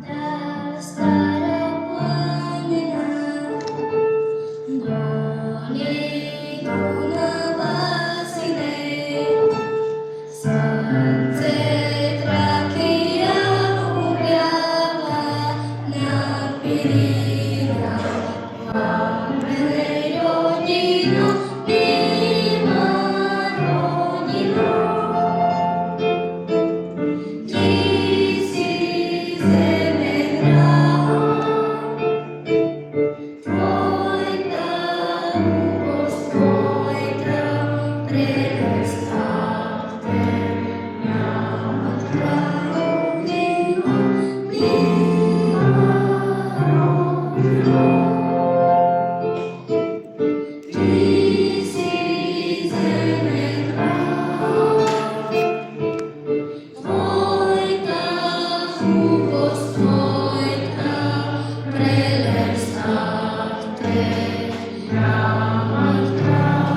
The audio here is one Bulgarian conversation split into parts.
Та стара планина доліку на басіне, сонце тракія губляла на пір'я, мамине родину, міма родину. Тісі земля, твой там, Господь там, прелестате, мама родину, міма родину. Тісі земля, твой там, Господь там, прелестате, мама там.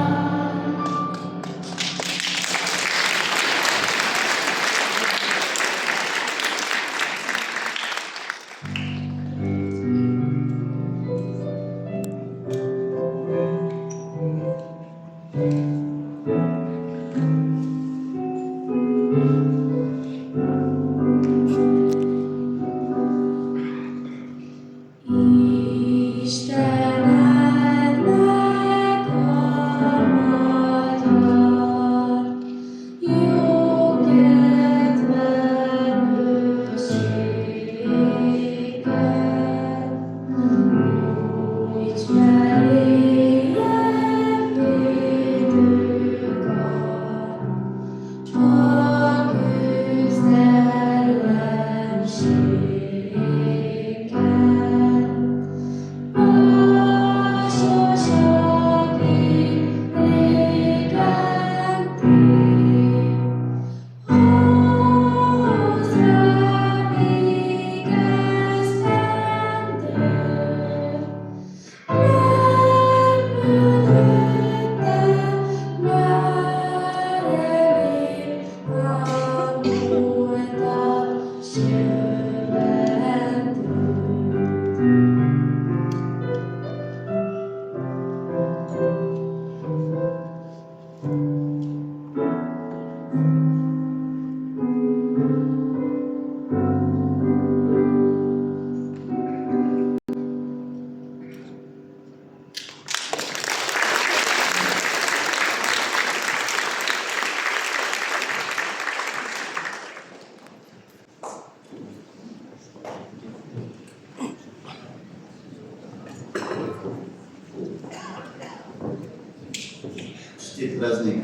Честит празник!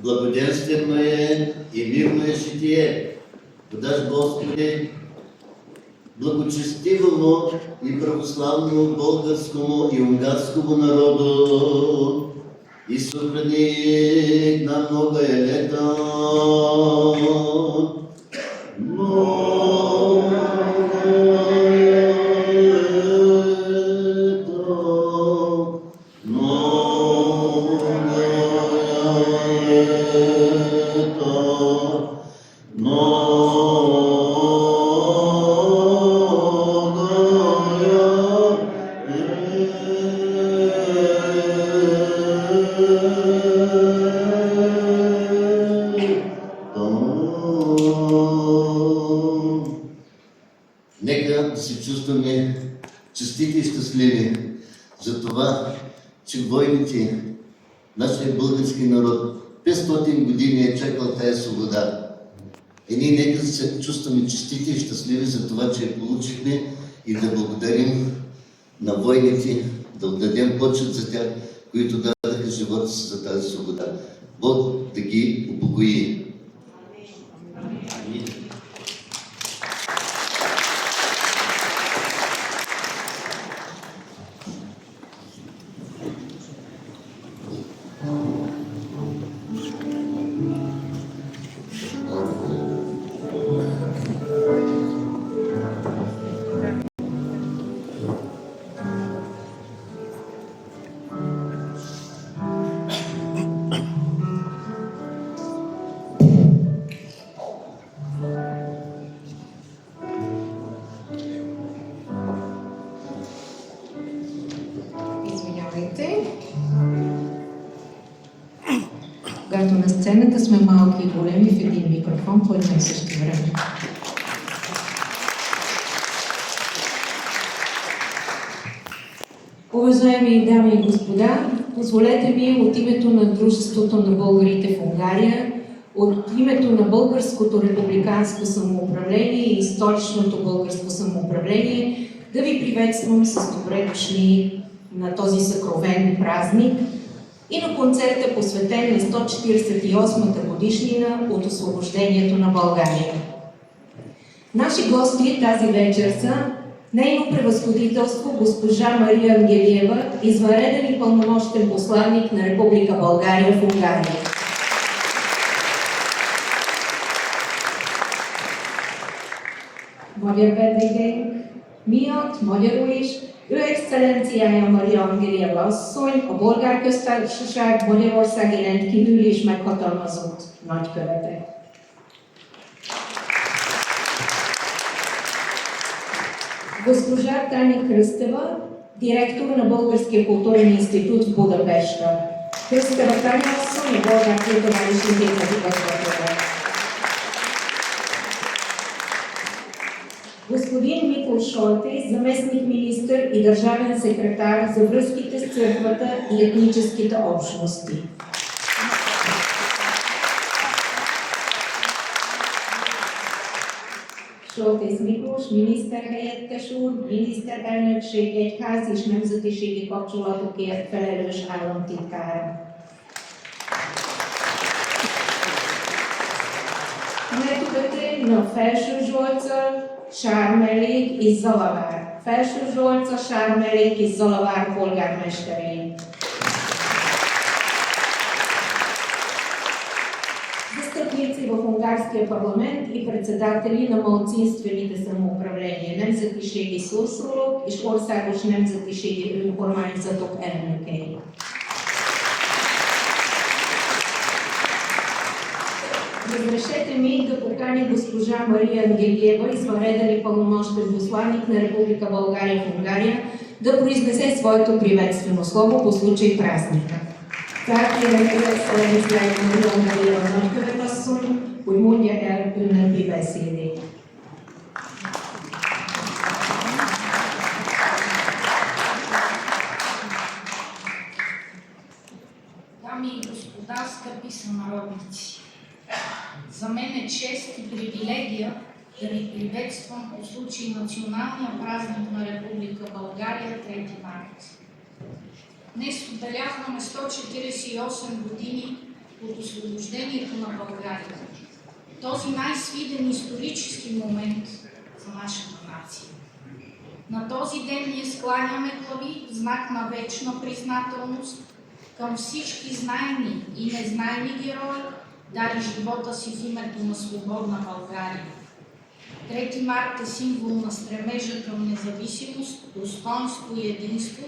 Благоденственное и мирное житие подашь, Господи, благочестивому и православному българскому и унгарскому народу и сохрани на многое лето. Нека да се чувстваме честити и щастливи за това, че войните, нашия български народ, 500 години е чакал тая свобода. И ние нека да се чувстваме честити и щастливи за това, че я получихме и да благодарим на войните, да отдадем почет за тях, които дадаха живота си за тази свобода. Бог да ги упокои. сцената сме малки и големи в един микрофон по едно и също време. Уважаеми дами и господа, позволете ми от името на Дружеството на българите в Унгария, от името на Българското републиканско самоуправление и Столичното българско самоуправление да ви приветствам с добре дошли на този съкровен празник и на концерта, посветен на 148-та годишнина от освобождението на България. Наши гости тази вечер са Нейно превъзходителство госпожа Мария Ангелиева, извънреден и пълномощен посланник на Република България в Унгария. Magyar vendégeink miatt magyarul is, ő excellenciája Maria Angelieva asszony, a Bolgár Köztársaság Magyarországi rendkívüli és meghatalmazott nagykövete. Госпожа Таня Кръстева, директор на Българския културен институт в Будапешта. Кръстева Таня Асон е Българ културалиш институт. Господин Микол Шолтес, заместник министър и държавен секретар за връзките с църквата и етническите общности. Soltész Miklós, miniszterhelyettes úr, miniszterelnökség, egyház és nemzetiségi kapcsolatokért felelős államtitkár. Megtudott na Felső Zsolca, Sármelék és Zalavár. Felső Zsolca, Sármelék és Zalavár polgármesterei. Застъпници в Унгарския парламент и председатели на малцинствените самоуправления, Nemzetiségi Szószólók és Országos Nemzetiségi Önkormányzatok elnökei. Разрешете ми да поканя госпожа Мария Ангелиева, извънреден и пълномощен посланник на Република България в Унгария, да произнесе своето приветствено слово по случай празника. Felkérem excellenciáját Maria Angelieva nagykövetasszony, hogy mondja el ünnepi beszédét. Дами и господа, скъпи сънародници! За мен е чест и привилегия да ви приветствам по случай националния празник на Република България 3 март. Днес отбелязваме 148 години от освобождението на България. Този най-свиден исторически момент за нашата нация. На този ден ние скланяме глави в знак на вечна признателност към всички знайни и незнайни герои, дали живота си в името на свободна България. 3 март е символ на стремежа към независимост, достоинство и единство,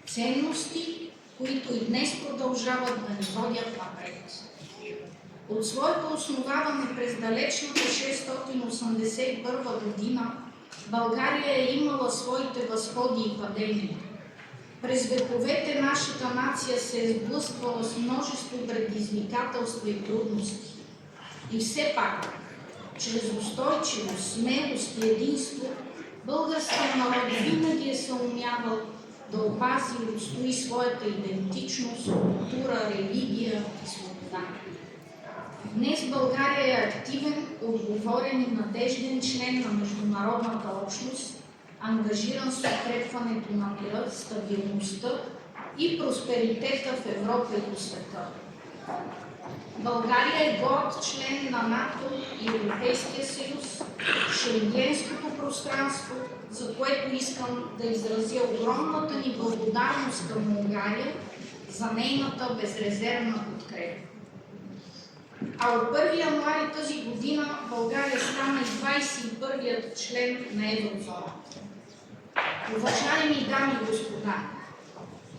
ценности, които и днес продължават да ни водят напред. От своето основаване през далечната 681 година България е имала своите възходи и падения. През вековете нашата нация се е сблъсквала с множество предизвикателства и трудности. И все пак, чрез устойчивост, смелост и единство, българският народ винаги е съумявал да опази и отстои своята идентичност, култура, религия и свобода. Днес България е активен, отговорен и надежден член на международната общност, ангажиран с укрепването на мира, стабилността и просперитета в Европа и по света. България е горд член на НАТО и Европейския съюз, Шенгенското пространство, за което искам да изразя огромната ни благодарност към Унгария за нейната безрезервна подкрепа. А от 1 януари тази година България стана и 21-ият член на Еврозоната. Уважаеми дами и господа,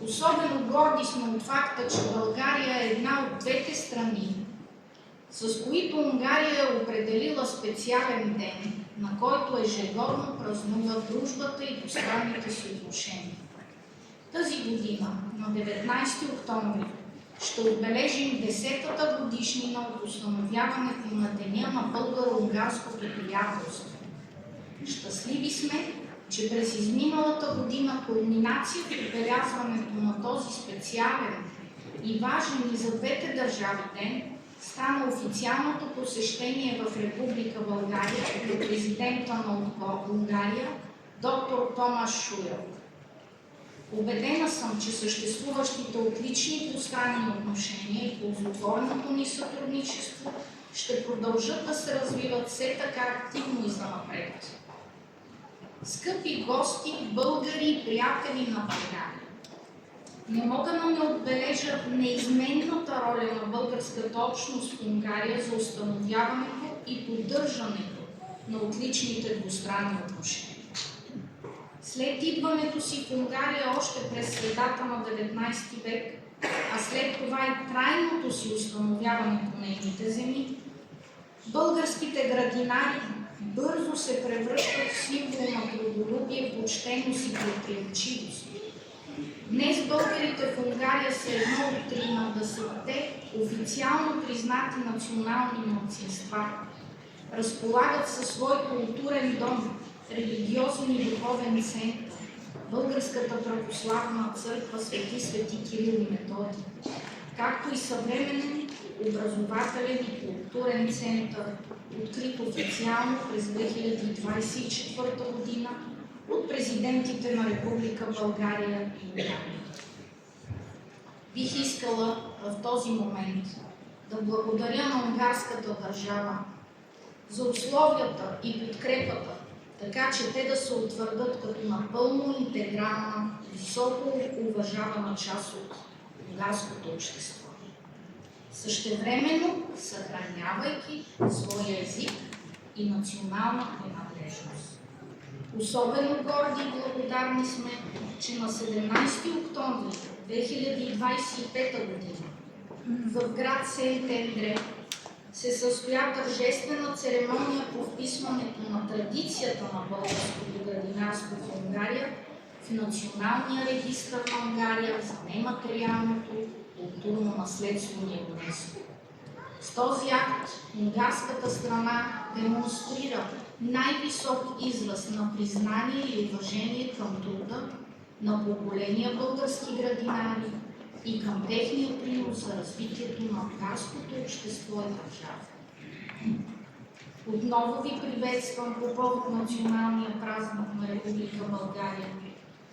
особено горди сме от факта, че България е една от двете страни, с които Унгария е определила специален ден, на който ежегодно празнува дружбата и двустранните си отношения. Тази година, на 19 октомври, ще отбележим 10-та годишнина от установяването на Деня на българо-унгарското приятелство. Щастливи сме, че през изминалата година кулминация в отбелязването на този специален и важен и за двете държави ден стана официалното посещение в Република България от президента на Унгария, доктор Томаш Шуел. Убедена съм, че съществуващите отлични двустранни отношения и ползотворното ни сътрудничество ще продължат да се развиват все така активно и занапред. Скъпи гости, българи и приятели на България, не мога да не отбележа неизменната роля на българската общност в Унгария за установяването и поддържането на отличните двустранни отношения. След идването си в Унгария още през средата на 19 век, а след това и трайното си установяване по нейните земи, българските градинари бързо се превръщат в символ на трудолюбие, почтеност и предприемчивост. Днес българите в Унгария са едно от 13-те официално признати национални малцинства. Разполагат със свой културен дом, религиозен и духовен център, Българската православна църква Свети Кирил и Методий, както и съвременен образователен и културен център, открит официално през 2024 година от президентите на Република България и Унгария. Бих искала в този момент да благодаря на унгарската държава за условията и подкрепата, така че те да се утвърдят като напълно интегрална, високо уважавана част от унгарското общество. Същевременно съхранявайки своя език и национална принадлежност. Особено горди и благодарни сме, че на 17 октомври 2025 година в град Сент-Ендре се състоя тържествена церемония по вписването на традицията на българското градинарство в Унгария в Националния регистър на Унгария за нематериалното културно наследство на ЮНЕСКО. С този акт унгарската страна демонстрира най-висок израз на признание и уважение към труда на поколения български градинари и към техния принос за развитието на унгарското общество и държава. Отново ви приветствам по повод националния празник на Република България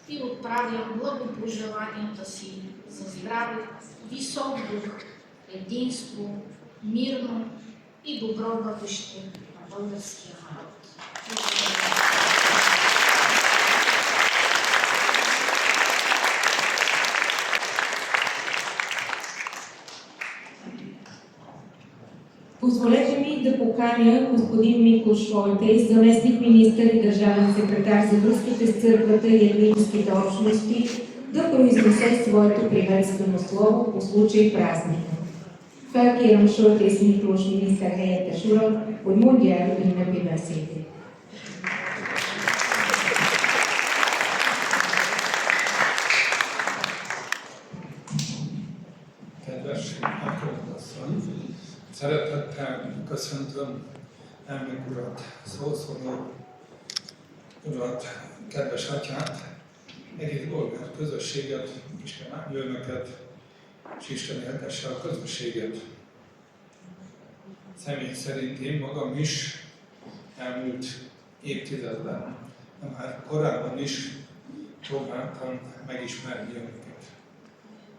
и отправям благопожеланията си за здраве, висок дух, единство, мирно и добро бъдеще на българския народ. Позволете ми да поканя господин Миклош Шойтес, заместник-министър и държавен секретар за връзките с църквата и етническите общности, да произнесе своето приветствено слово по случай празника. Felkérem Soltész Miklós miniszter helyettes urat, hogy mondja el ünnepi beszédét. Kedves elnök-asszony, szeretettel köszöntöm elnök urat, szószóló urat, kedves atyát, egész bolgár közösséget, Isten áldja önöket, és Isten éltesse a közösséget. Személy szerint én magam is elmúlt évtizedben, de már korábban is próbáltam megismerni önöket.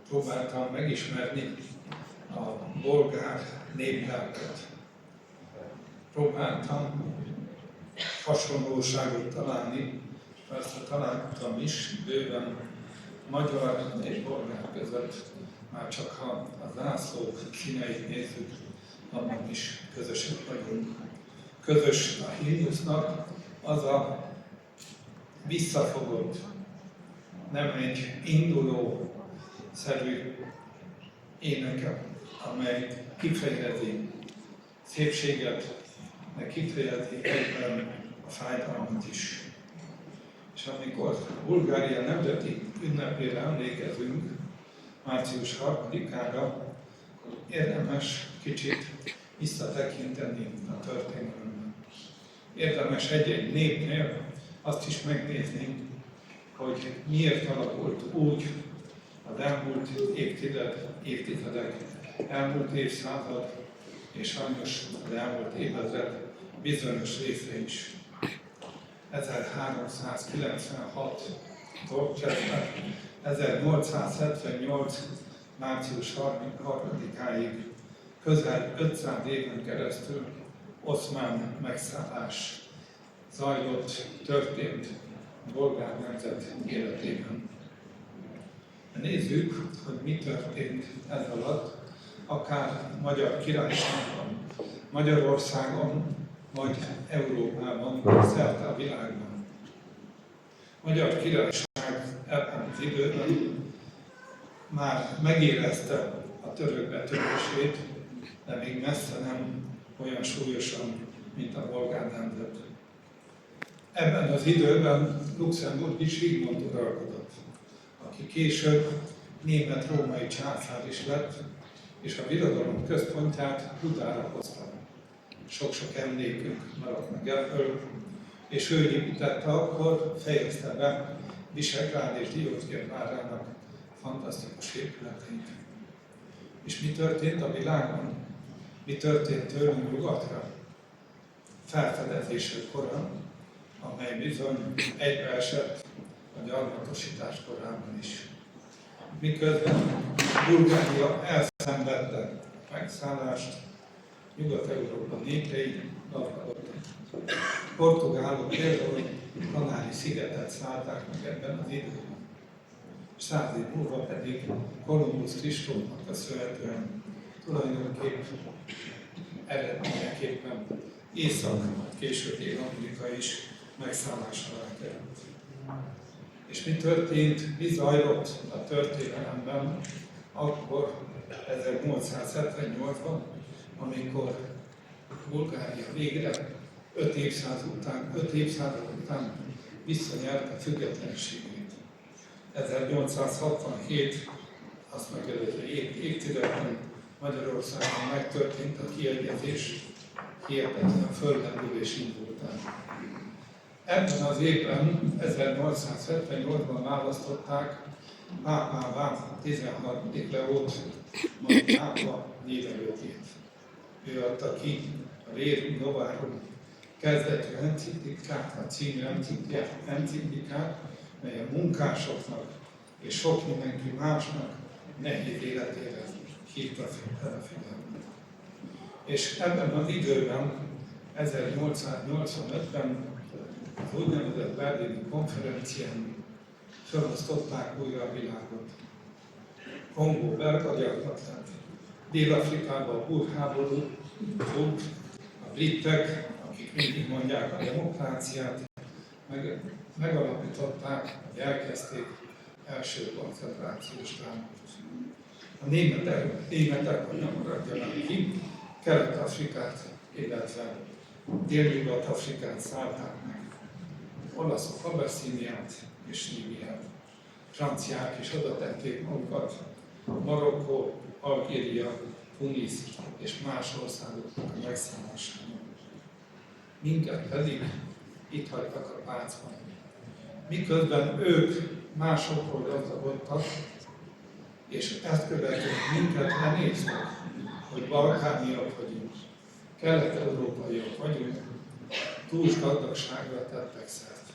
Próbáltam megismerni a bolgár néplelket. Próbáltam hasonlóságot találni, és persze találtam is bőven magyar és bolgár között, már csak ha a zászló színeit nézzük, abban is közösek vagyunk. Közös a himnusznak az a visszafogott, nem egy induló szerű éneke, amely kifejezi szépséget, de kifejezi egyben a fájdalmat is. És amikor Bulgária nemzeti ünnepére emlékezünk, március 3-ára, érdemes kicsit visszatekinteni a történelemben. Érdemes egy-egy népnél azt is megnézni, hogy miért alakult úgy az elmúlt évtizedek, elmúlt évszázad, és sajnos az elmúlt évezred bizonyos része is. 1396-tól kezdve 1878. március 33-áig közel 500 éven keresztül oszmán megszállás zajlott, történt a bolgár nemzet életében. Nézzük, hogy mi történt ez alatt, akár Magyar Királyságban, Magyarországon, vagy Európában, szerte a világban. Magyar Királyság ebben az időben már megérezte a török betörését, de még messze nem olyan súlyosan, mint a bolgár nemzet. Ebben az időben Luxemburgi Zsigmond uralkodott, aki később német-római császár is lett, és a birodalom központját Budára hozta. Sok-sok emlékünk maradt meg ebből, és ő építette akkor, fejezte be Visegrád és Diószgyőr várának fantasztikus épületeit. És mi történt a világon? Mi történt tőlünk nyugatra? Felfedezések kora, amely bizony egybeesett a gyarmatosítás korában is. Miközben Bulgária elszenvedte a megszállást, Nyugat-Európa népei gazdagodtak. Portugálok például Kanári-szigetet szállták meg ebben az időben. 100 év múlva pedig Kolumbusz Kristófnak köszönhetően tulajdonképp eredményeképpen Észak, később Dél-Amerika is megszállás alá került. És mi történt, mi zajlott a történelemben akkor 1878-ban, amikor Bulgária végre 5 évszázad után visszanyerte függetlenségét. 1867, azt megelőző évtizedben Magyarországon megtörtént a kiegyezés, hihetetlen föllendülés indult el. Ebben az évben, 1878-ban választották pápává 13. Leót, majd pápa névelődjét. Ő adta ki a Rerum Novarum kezdetű enciklikát, a című enciklikát, mely a munkásoknak és sok mindenki másnak nehéz életére hívta fel a figyelmet. És ebben az időben, 1885-ben az úgynevezett berlini konferencián felosztották újra a világot. Kongó belgagyarmat lett, Dél-Afrikában a burháború, a britek, akik mindig mondják a demokráciát, megalapították, vagy elkezdték első koncentrációs tábort. A németek, hogy nem maradjanak ki, Kelet-Afrikát, illetve Dél-Nyugat-Afrikát szállták meg. Olaszok Abysszíniát és Líbiát. Franciák is oda tették magukat, Marokkó, Algéria, Tunis és más országoknak a megszállására. Minket pedig itt hagytak a pácban. Miközben ők másokról gazdagodtak, és ezt követően minket lenéztek, hogy balkániak vagyunk, kelet-európaiak vagyunk, túls gazdagságra tettek szert.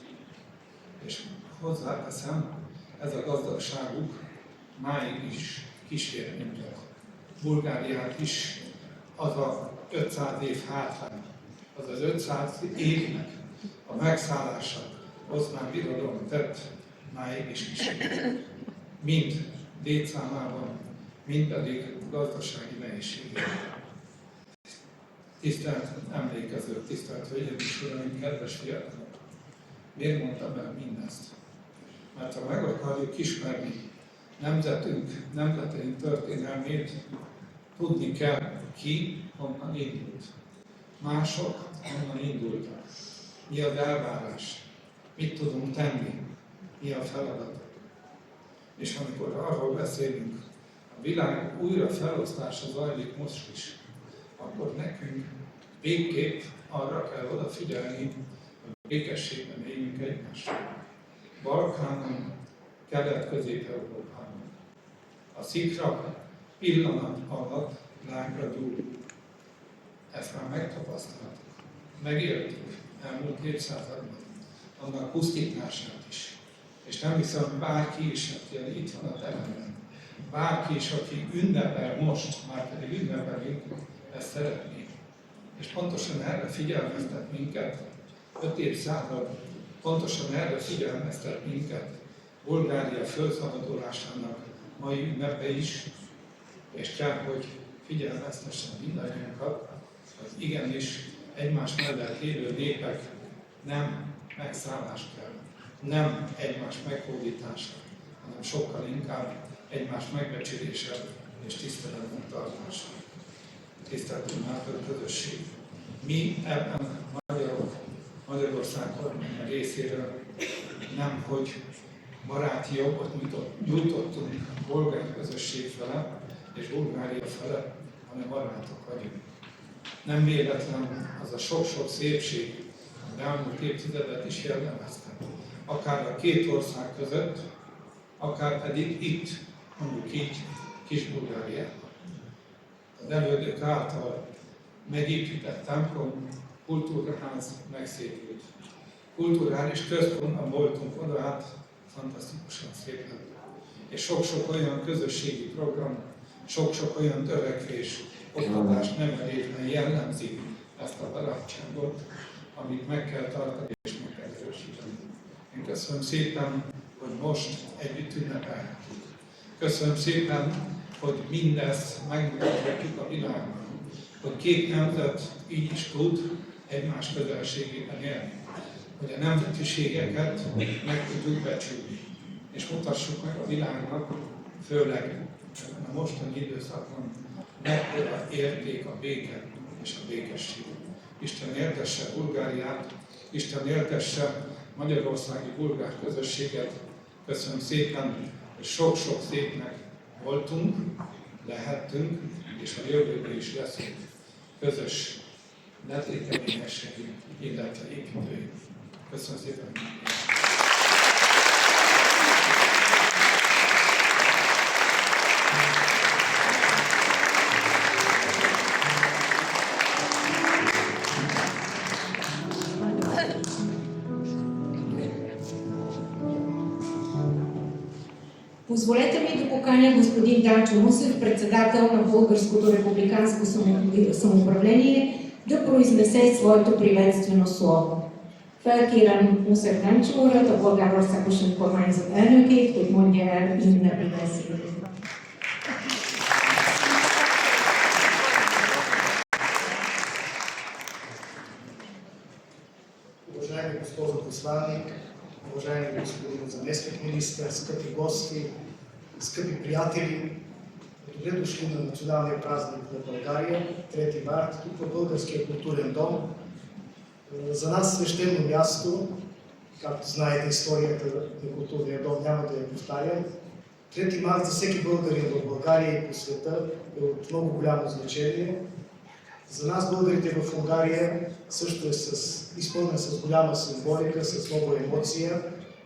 És hozzáteszem, ez a gazdagságuk máig is kísér minket. Bulgáriát is az a 500 év hátrány, az az 500 évnek a megszállása oszmán birodalom tett máig is kísér. Mind létszámában, mind pedig gazdasági nehézségében. Tisztelt emlékezők, tisztelt hölgyeim és uraim, kedves fiatalok! Miért mondtam el mindezt? Mert ha meg akarjuk ismerni nemzeteink történelmét, tudni kell, ki honnan indult. Mások honnan indultak. Mi az elvárás? Mit tudunk tenni? Mi a feladat? És amikor arról beszélünk, a világ újra felosztása zajlik most is, akkor nekünk végképp arra kell odafigyelni, hogy békességben éljünk egymással. Balkánon, Kelet-Közép-Európában. A szikra pillanat alatt lágra gyúl. Ezt már megtapasztaltuk. Megéltük elmúlt évszázadban annak pusztítását is. És nem hiszem, bárki is, aki itt van a teremben, bárki is, aki ünnepel most, már pedig ünnepelünk, ezt szeretné. És pontosan erre figyelmeztet minket, 5 évszázad, pontosan erre figyelmeztet minket Bulgária felszabadulásának mai ünnepe is, és kell, hogy figyelmeztessen mindannyiunkat, hogy igenis egymás mellett élő népek nem megszállást kell, nem egymás meghódítása, hanem sokkal inkább egymás megbecsülése és tiszteletben tartása. Tiszteltünk Márton közösség. Mi ebben Magyarország kormány részéről nem, hogy baráti jogot nyújtottunk bolgár közösség fele és Bulgária fele, hanem barátok vagyunk. Nem véletlen az a sok-sok szépség, ami elmúlt évtizedet is jellemezte. Akár a két ország között, akár pedig itt, mondjuk így, Kis-Bulgáriában. Az elődök által megépített templom, kultúrház megszépült. Kulturális központban voltunk oda át, fantasztikusan szép lett. És sok-sok olyan közösségi program, sok-sok olyan törekvés, oktatás nevelésben jellemzi ezt a barátságot, amit meg kell tartani és meg kell erősíteni. Én köszönöm szépen, hogy most együtt ünnepelhetjük. Köszönöm szépen, hogy mindezt megmutathatjuk a világnak, hogy két nemzet így is tud egymás közelségében élni, hogy a nemzetiségeket meg tudjuk becsülni, és mutassuk meg a világnak, főleg a mostani időszakban, mekkora érték a béke és a békesség. Isten éltesse Bulgáriát, Isten éltesse magyarországi bulgár közösséget. Köszönöm szépen, hogy sok-sok szépnek voltunk, lehettünk, és a jövőben is leszünk közös letéteményességű, illetve építői. Köszönöm szépen! Позволете ми да поканя господин Данчо Мусев, председател на Българското републиканско самоуправление, да произнесе своето приветствено слово. Felkérem Muszev Dancsó urat, a Bolgárországos Önkormányzat elnökét, hogy mondja el ünnepi beszédét. Уважаеми госпожо посланник, уважаеми господин заместник-министър, скъпи гости, скъпи приятели, добре дошли на националния празник на България, 3 март, тук в Българския културен дом. За нас свещено място, както знаете историята на културния дом, няма да я повтарям. 3 март за всеки българин в България и по света е от много голямо значение. За нас българите в Унгария също е изпълнен с голяма символика, с много емоция.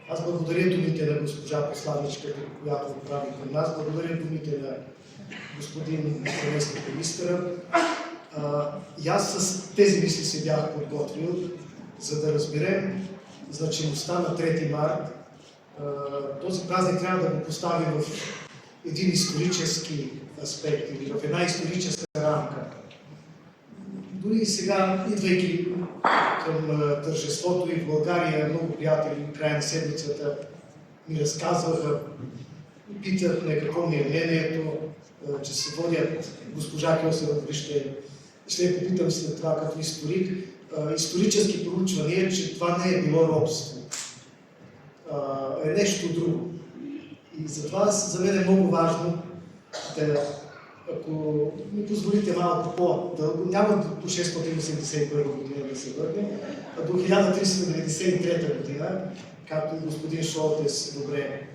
Аз благодаря думите на госпожа посланичката, която отправи към нас. Благодаря думите на господин заместник-министъра. И аз с тези мисли се бях подготвил, за да разберем значимостта на 3 март. Този празник трябва да го поставим в един исторически аспект или в една историческа рамка. Дори и сега, идвайки към тържеството и в България, много приятели в края на седмицата ми разказваха, питат какво ми е мнението, че се водят госпожа Кьосева, ще я попитам след това като историк. Исторически проучвания, че това не е било робство, е нещо друго. И затова за мен е много важно да, ако ми позволите малко по-дълго, няма до 681 година да се върнем, а до 1393 година, както и господин Шолтес добре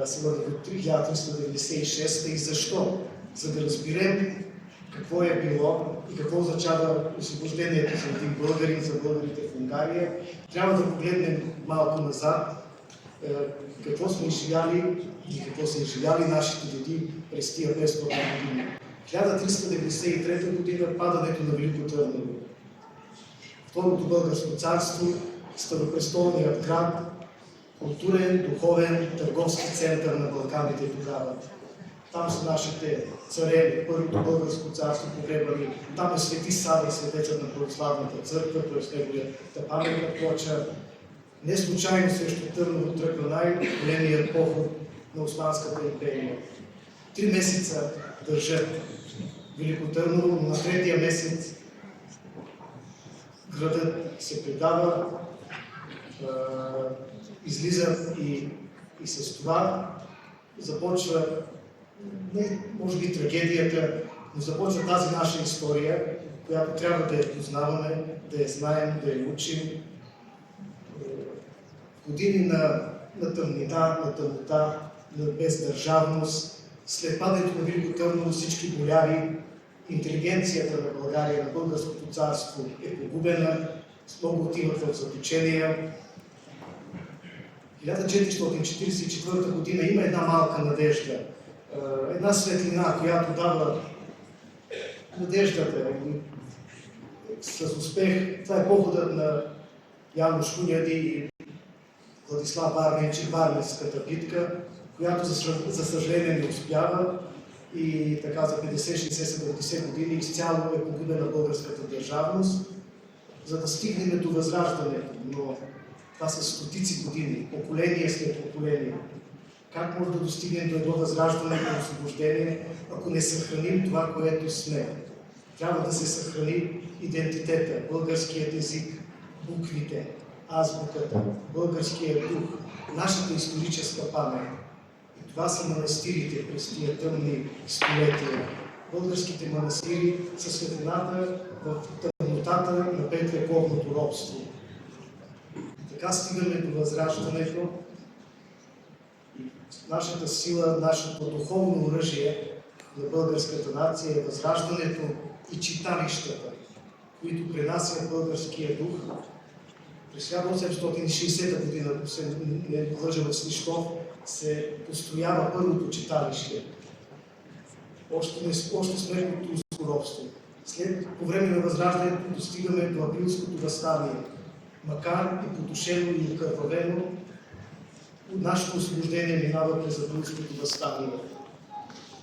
се води от 1396 и защо? За да разберем какво е било и какво означава освобождението за един българин, за българите в Унгария, трябва да погледнем малко назад, какво сме изживяли и какво са изживяли нашите деди през тия 500 години. 1393 година падането на Велико Търново. Второто българско царство, Старопрестолният град, културен, духовен, търговски център на Балканите тогава. Там са нашите царели, първото българско царство погребани. Там е Свети Сава, светецът на православната църква, т.е. неговата паметна плоча. Не случайно срещу Търново тръгва най-големият поход на Османската империя. 3 месеца държат Велико Търново, но на 3-тия месец градът се предава, излизат и с това започва, не може би трагедията, но започва тази наша история, която трябва да я познаваме, да я знаем, да я учим. Години на тъмнина, на тъмнота, на бездържавност. След падането на Велико Търново всички бояри, интелигенцията на България, на българското царство е погубена, много отиват в заточения. 1444 година има една малка надежда, една светлина, която дава надеждата с успех. Това е походът на Януш Хуняди и Владислав Варненчи, Варненската битка, която за съжаление не успява и така за 50, 60, 70 години изцяло е погубена българската държавност, за да стигнем до възраждането. Но това са стотици години, поколение след поколение. Как може да достигнем до едно възраждане, до освобождение, ако не съхраним това, което сме? Трябва да се съхрани идентитета, българският език, буквите, азбуката, българският дух, нашата историческа памет. И това са манастирите през тия тъмни столетия. Българските манастири са светлината в тъмнотата на 5-вековното робство. И така стигаме до възраждането. Нашата сила, нашето духовно оръжие на българската нация е възраждането и читалищата, които пренасят българския дух. През 1860 година, ако се не лъжа в Свищов, се построява първото читалище. Още смертното руско робство. По време на възраждането достигаме до априлското въстание. Макар и потушено и окървавено, нашето освобождение минава през априлското въстание.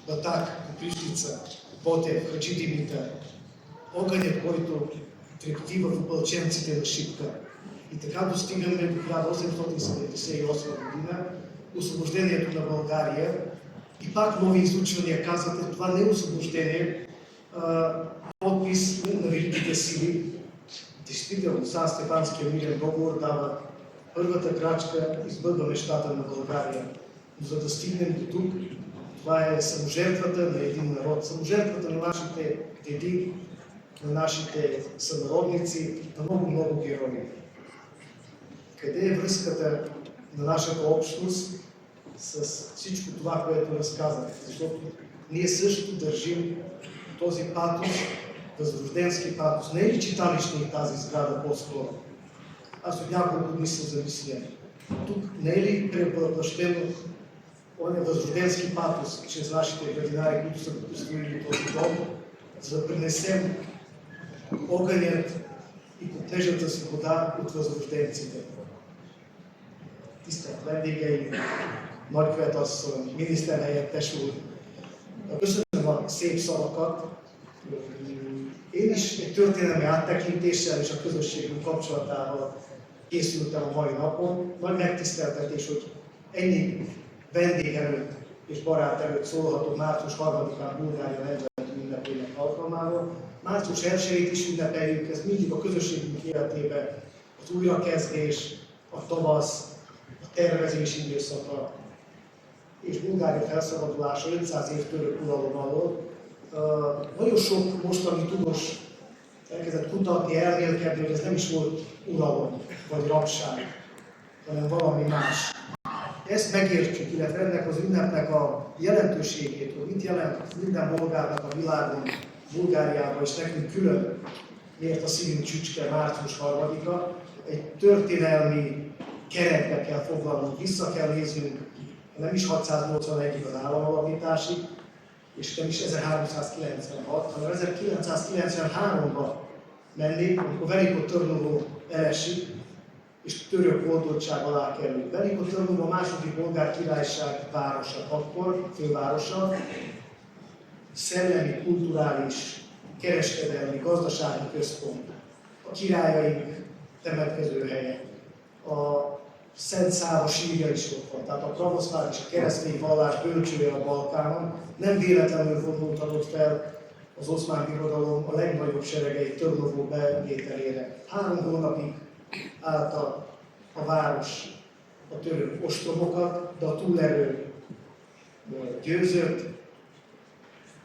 Батак, Коприщица, Ботев, Хаджи Димитър, огънят, който трепти в опълченците на Шипка. И така достигаме до 1878 година, освобождението на България. И пак нови изучвания казват, това не е освобождение, подпис на великите сили. Действително, Сан-Стефанския мирен договор дава първата крачка, избъдва мечтата на България. Но за да стигнем до тук, това е саможертвата на един народ, саможертвата на нашите деди, на нашите сънародници, на много герои. Къде е връзката на нашата общност с всичко това, което разказах? Защото ние също държим този патос, възрожденски патос. Не е ли читалищна и тази сграда по-скоро? Аз от няколко дни се замисля. Тук не е ли превъплъщено възрожденски патос чрез нашите градинари, които са построили този дом, за да принесем огънят и купнежната свобода от възрожденците. Tisztelt vendégeim, nagykövet asszony, miniszterhelyettes úr, köszönöm a szép szavakat. Én is egy történelmi áttekintéssel és a közösségünk kapcsolatával készültem a mai napon. Nagy megtiszteltetés, hogy ennyi vendég előtt és barát előtt szólhatok március 3-án Bulgária nemzeti ünnepének alkalmával. Március 1-ét is ünnepeljük, ez mindig a közösségünk életében az újrakezdés, a tavasz, a tervezés időszaka és Bulgária felszabadulása 500 év török uralom alól. Nagyon sok mostani tudós elkezdett kutatni, elmélkedni, hogy ez nem is volt uralom vagy rabság, hanem valami más. ezt megértsük, illetve ennek az ünnepnek a jelentőségét, hogy mit jelent minden bolgárnak a világon, Bulgáriában, és nekünk külön miért a szívünk csücske március 3-a, egy történelmi keretbe kell foglalnunk, vissza kell néznünk, nem is 681-ig az államalapításig, és nem is 1396, hanem 1993-ba mennék, amikor Veliko Târnovó elesik, és török hódoltság alá kerül. Veliko Târnovó a második bolgár királyság városa, akkor fővárosa, szellemi, kulturális, kereskedelmi, gazdasági központ, a királyaink temetkezőhelye, a Szent Száva sírja is ott van, tehát a pravoszláv és a keresztény vallás bölcsője a Balkánon. Nem véletlenül vonultatott ott fel az Oszmán Birodalom a legnagyobb seregei Târnovó bevételére. 3 hónapig állt a város a török ostromokat, de a túlerő győzött,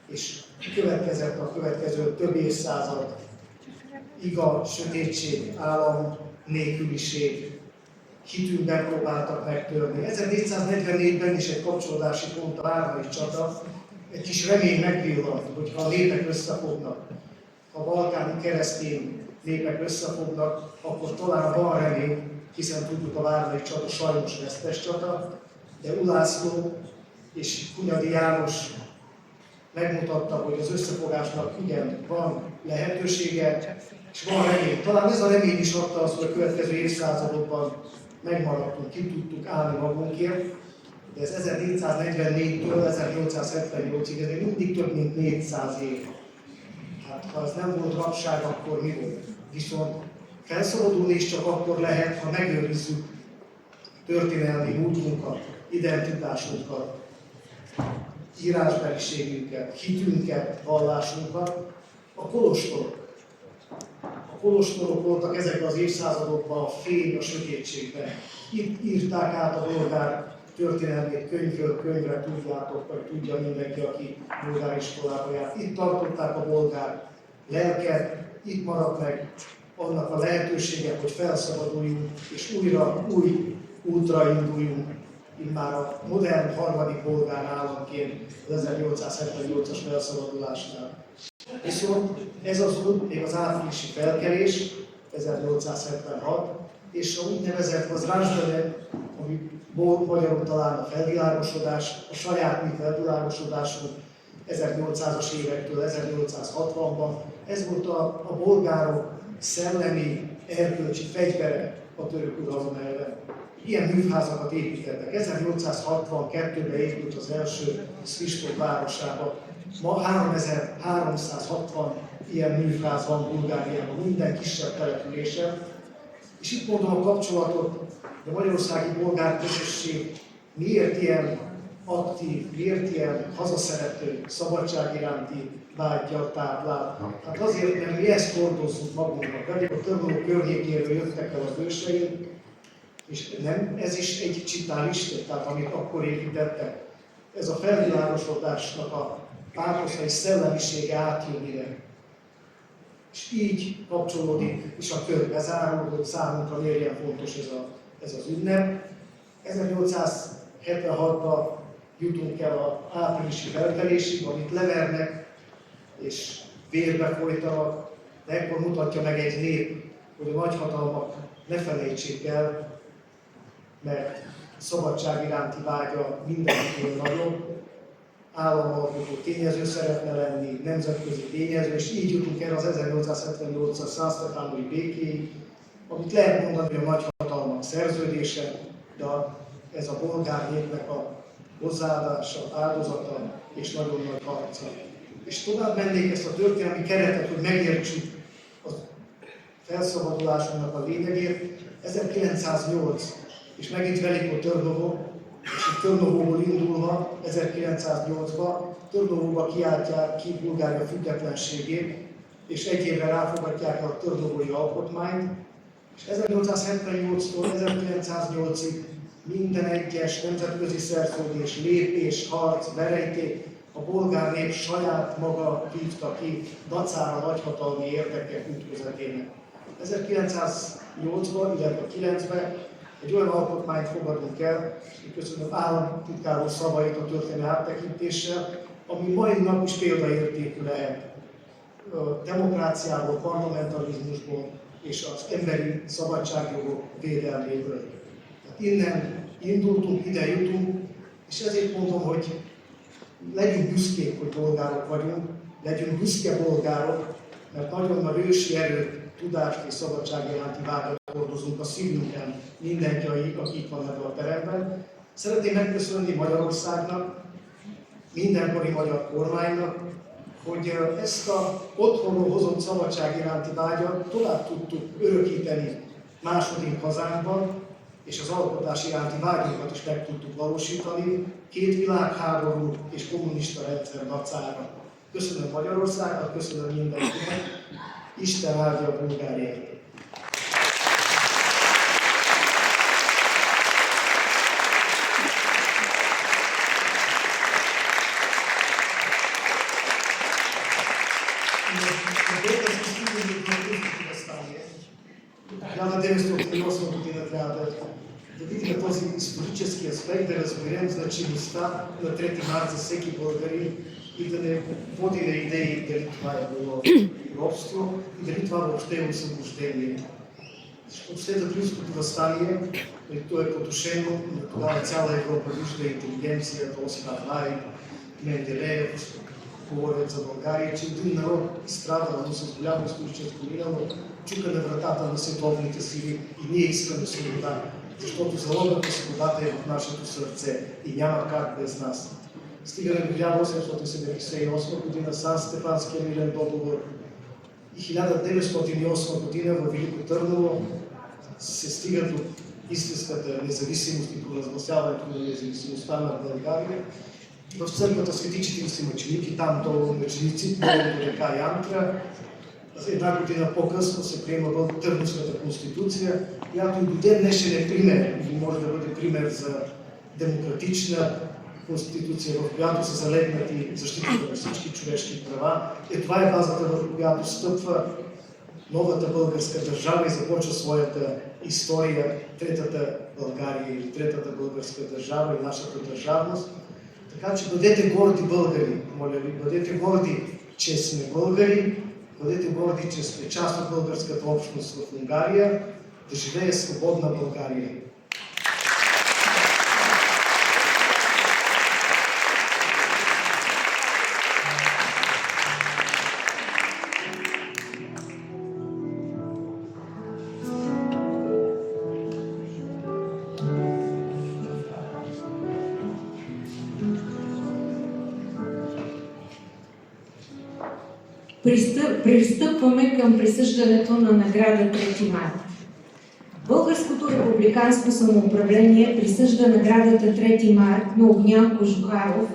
és következett a következő több évszázad iga, sötétség, állam, nélküliség, hitünkben próbáltak megtörni. 1444-ben is egy kapcsolódási pont a vármai csata, egy kis remény megvillant, hogyha a népek összefognak, ha a balkáni keresztény népek összefognak, akkor talán van remény, hiszen tudjuk a vármai csata sajnos vesztes csata, de Ulászló és Hunyadi János megmutatta, hogy az összefogásnak igen, van lehetősége, és van remény. Talán ez a remény is adta azt, hogy a következő évszázadokban megmaradtunk, ki tudtuk állni magunkért, de ez 1444-től 1878-ig, ez még mindig több mint 400 év. Hát ha ez nem volt rabság, akkor mi volt? Viszont felszabadulni is csak akkor lehet, ha megőrizzük történelmi múltunkat, identitásunkat, írásbeliségünket, hitünket, vallásunkat. A kolostorok. A kolostorok voltak ezekben az évszázadokban a fény a sötétségben. Itt írták át a bolgár történelmét könyvről könyvre, tudjátok, vagy tudja mindenki, aki bolgár iskolába járt. Itt tartották a bolgár lelket, itt maradt meg annak a lehetősége, hogy felszabaduljunk, és újra új útra induljunk, immár a modern harmadik bolgár államként az 1878-as felszabadulásnál. Viszont ez az út, még az áprilisi felkelés, 1876, és a úgynevezett az Rásdane, ami magyarul talán a felvilágosodás, a saját mi felvilágosodásunk 1800-as évektől 1860-ban, ez volt a bolgárok szellemi, erkölcsi fegyvere a török uralom ellen. Ilyen műházakat építettek. 1862-ben épült az első Svistov városába. Ma 3360 ilyen műház van Bulgáriában, minden kisebb településen. És itt mondom a kapcsolatot, a magyarországi bolgár közösség miért ilyen aktív, miért ilyen hazaszerető, szabadság iránti vágyat táplál. Hát azért, mert mi ezt hordozzuk magunknak. Pedig a Târnovó környékéről jöttek el az őseink, és nem, ez is egy csitáliste, tehát amit akkor építettek. Ez a felvilágosodásnak a pátosza és szellemisége átjön ide. És így kapcsolódik, és a kör bezárul, hogy számunkra miért ilyen fontos ez az ünnep. 1876-ban jutunk el az áprilisi felkelésig, amit levernek és vérbe folytanak, de ekkor mutatja meg egy nép, hogy a nagyhatalmak ne felejtsék el, mert szabadság iránti vágya mindenkinél nagyobb, államalkotó tényező szeretne lenni, nemzetközi tényező, és így jutunk el az 1878-as Szásztatánói békéig, amit lehet mondani, hogy a nagyhatalmak szerződése, de ez a bolgár népnek a hozzáadása, áldozata és nagyon nagy harca. És tovább mennék ezt a történelmi keretet, hogy megértsük a felszabadulásunknak a lényegét. 1908, és megint Veliko Târnovó, és Târnovóból indulva 1908-ban Târnovóba kiáltják ki Bulgária függetlenségét, és egy évre ráfogadják a târnovói alkotmányt, és 1878-tól 1908-ig minden egyes nemzetközi szerződés, lépés, harc, verejték a bolgár nép saját maga vívta ki dacára nagyhatalmi érdekek ütközetének. 1908-ban, illetve 9-ben egy olyan alkotmányt fogadunk el, és köszönöm államtitkár úr szavait a történelmi áttekintéssel, ami mai nap is példaértékű lehet a demokráciából, parlamentarizmusból és az emberi szabadságjogok védelméből. Tehát innen indultunk, ide jutunk, és ezért mondom, hogy legyünk büszkék, hogy bolgárok vagyunk, legyünk büszke bolgárok, mert nagyon nagy ősi erőt, tudást és szabadság iránti vágyat hordozunk a szívünkben mindenki, aki itt van ebben a teremben. Szeretném megköszönni Magyarországnak, mindenkori magyar kormánynak, hogy ezt a otthonról hozott szabadság iránti vágyat tovább tudtuk örökíteni második hazánkban, és az alkotás iránti vágyunkat is meg tudtuk valósítani, két világháború és kommunista rendszer dacára. Köszönöm Magyarországnak, köszönöm mindenkinek, Isten áldja Bulgáriát! В 1908 година трябва да видим този исторически аспект, да разберем значимостта на 3 март за всеки българин и да не води на идеи дали това е било робство и дали това въобще е освобождение. Защото след Априлското въстание, то е потушено, но тогава цяла Европа вижда интелигенцията, Осип Арлай, Менделеев, говорят за България, че един народ изстрадал, но с голямо историческо минало, чука на вратата на световните сили и ние искаме свобода, защото залогът на свободата е в нашето сърце и няма как без нас. Стигаме до 1878 година, Сан-Стефанския мирен договор и 1908 година във Велико Търново се стига до истинската независимост и провъзгласяването на независимостта на България. В църквата Свети 40 мъченики, там долу мъченици, долу до река Янтра. Една година по-късно се приема Търновската конституция, която и до ден днешен е пример, или може да бъде пример за демократична конституция, в която са залегнати защитата на всички човешки права. Това е базата, върху която стъпва новата българска държава и започва своята история, Третата България или Третата българска държава и нашата държавност. Така че бъдете горди българи, моля ви, бъдете горди, че сме българи, бъдете горди, че сте част от българската общност в Унгария, да живее свободна България. Пристъпваме към присъждането на награда 3 март. Българското републиканско самоуправление присъжда наградата 3 март на Огнян Кожухаров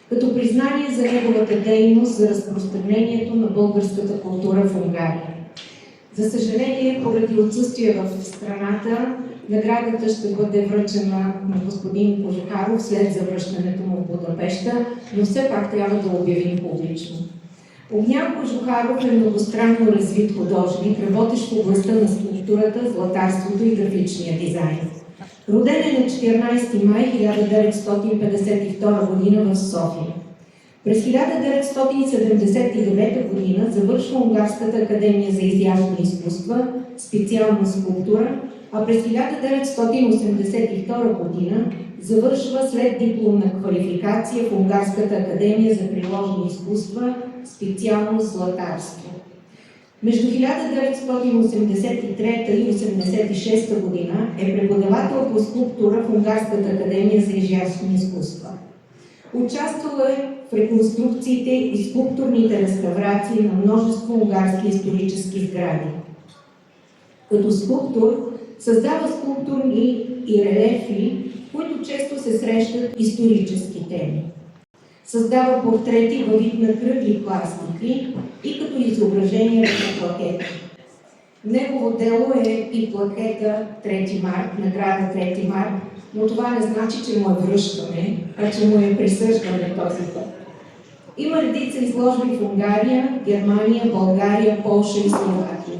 като признание за неговата дейност за разпространението на българската култура в Унгария. За съжаление, поради отсъствие в страната, наградата ще бъде връчена на господин Кожухаров след завръщането му в Будапеща, но все пак трябва да обявим публично. Огнян Кожухаров е многостранно развит художник, работещ в областта на скулптурата, златарството и графичния дизайн. Роден е на 14 май 1952 г. в София. През 1979 г. завършва Унгарската академия за изящни изкуства, специалност скулптура, а през 1982 г. завършва след дипломна квалификация в Унгарската академия за приложни изкуства, специалност златарство. Между 1983 и 1986 година е преподавател по скулптура в Унгарската академия за изящни изкуства. Участвал е в реконструкциите и скулптурните реставрации на множество унгарски исторически сгради. Като скулптор създава скулптурни и релефи, в които често се срещат исторически теми. Създава портрети във вид на кръгли пластики и като изображения на плакети. Негово дело е и плакета 3 март, награда 3 март, но това не значи, че му е връщане, а че му е присъждане този път. Има редица изложби в Унгария, Германия, България, Полша и Словакия.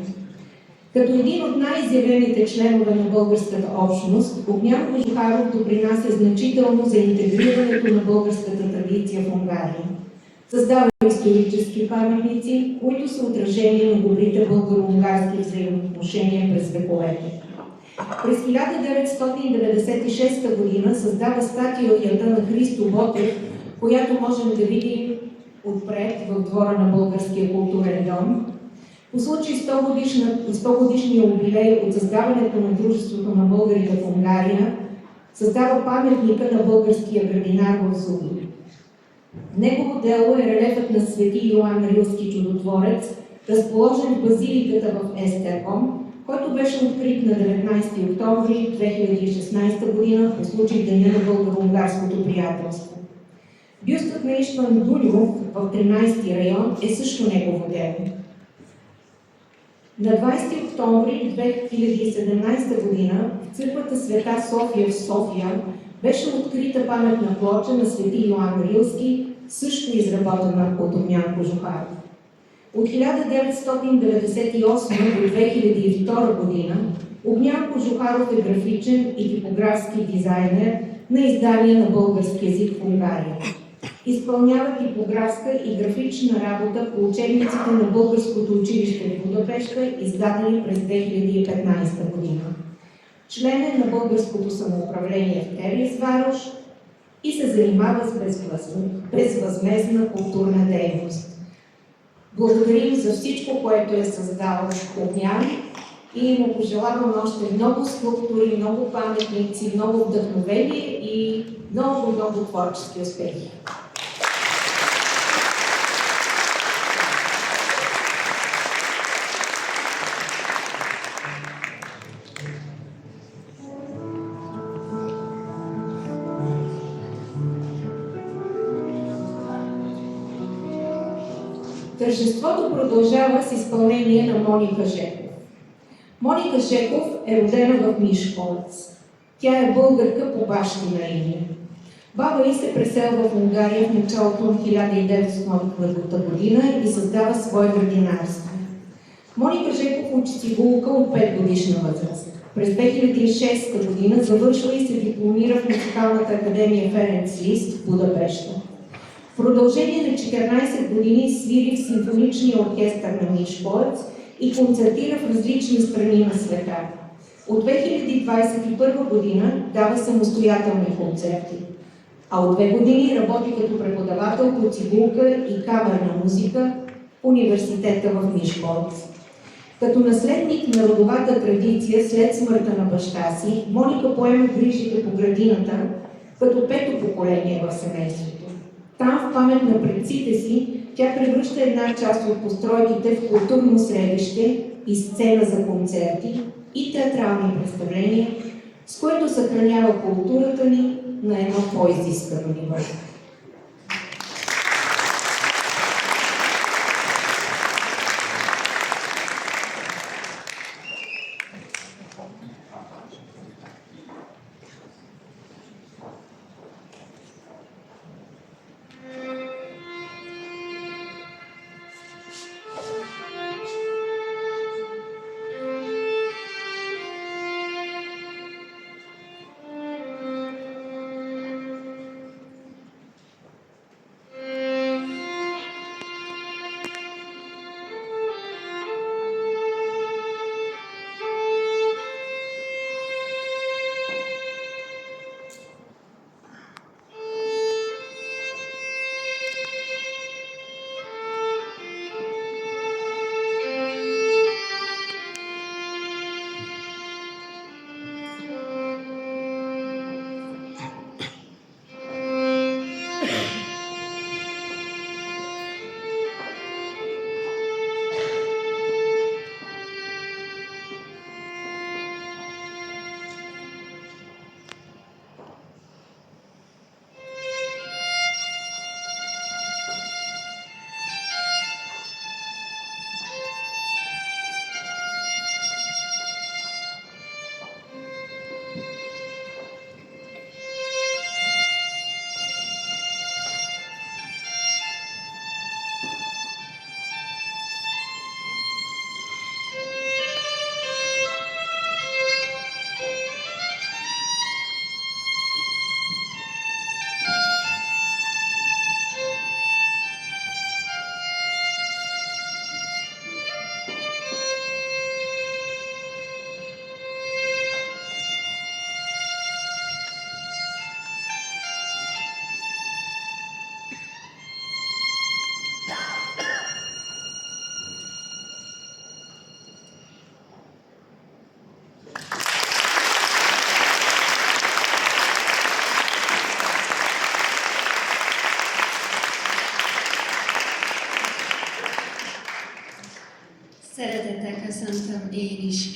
Като един от най-изявените членове на българската общност, Огнян Кожухаров допринася значително за интегрирането на българската традиция в Унгария. Създава исторически паметници, които са отражение на добрите българо-унгарски взаимоотношения през вековете. През 1996 г. създава статуята на Христо Ботев, която можем да видим отпред в двора на Българския културен дом. По случай 100 годишния юбилей от създаването на Дружеството на българите в Унгария, създава паметника на българския градинар в Зуби. Негово дело е релефът на свети Йоан Рилски чудотворец, разположен в базиликата в Естербом, който беше открит на 19 октомври 2016 г. по случай Деня на българо-унгарското приятелство. Бюстът на Иштван Дуньов в 13-ти район е също негово дело. На 20 октомври 2017 г. в църквата Света София в София беше открита паметна плоча на свети Йоан Рилски, също изработена от Огнян Кожухаров. От 1998 до 2002 г. Огнян Кожухаров е графичен и типографски дизайнер на издания на български език в Унгария. Изпълнява типографска и графична работа по учебниците на Българското училище в Будапеща, издадени през 2015 година. Член е на Българското самоуправление в Тересварош и се занимава с безвъзмездна културна дейност. Благодарим за всичко, което е създал Огнян и му пожелавам още много скулптури, много паметници, много вдъхновение и много творчески успехи. Тържеството продължава с изпълнение на Моника Жеков. Моника Жеков е родена в Мишковец. Тя е българка по бащина линия. Баба ѝ се преселва в Унгария в началото на 1900 година и създава свое градинарство. Моника Жеков учи цигулка от 5-годишна възраст. През 2006 година завършва и се дипломира в Музикалната академия Ференц Лист в Будапеща. В продължение на 14 години свири в симфоничния оркестър на Мишковец и концертира в различни страни на света. От 2021 година дава самостоятелни концерти, а от 2 години работи като преподавател по цигулка и камерна музика в университета в Мишковец. Като наследник на родовата традиция след смъртта на баща си, Моника поема грижите по градината като пето поколение в семейството. Там, в памет на предците си, тя превръща една част от постройките в културно средище и сцена за концерти и театрални представления, с което съхранява културата ни на едно по-изискано ниво.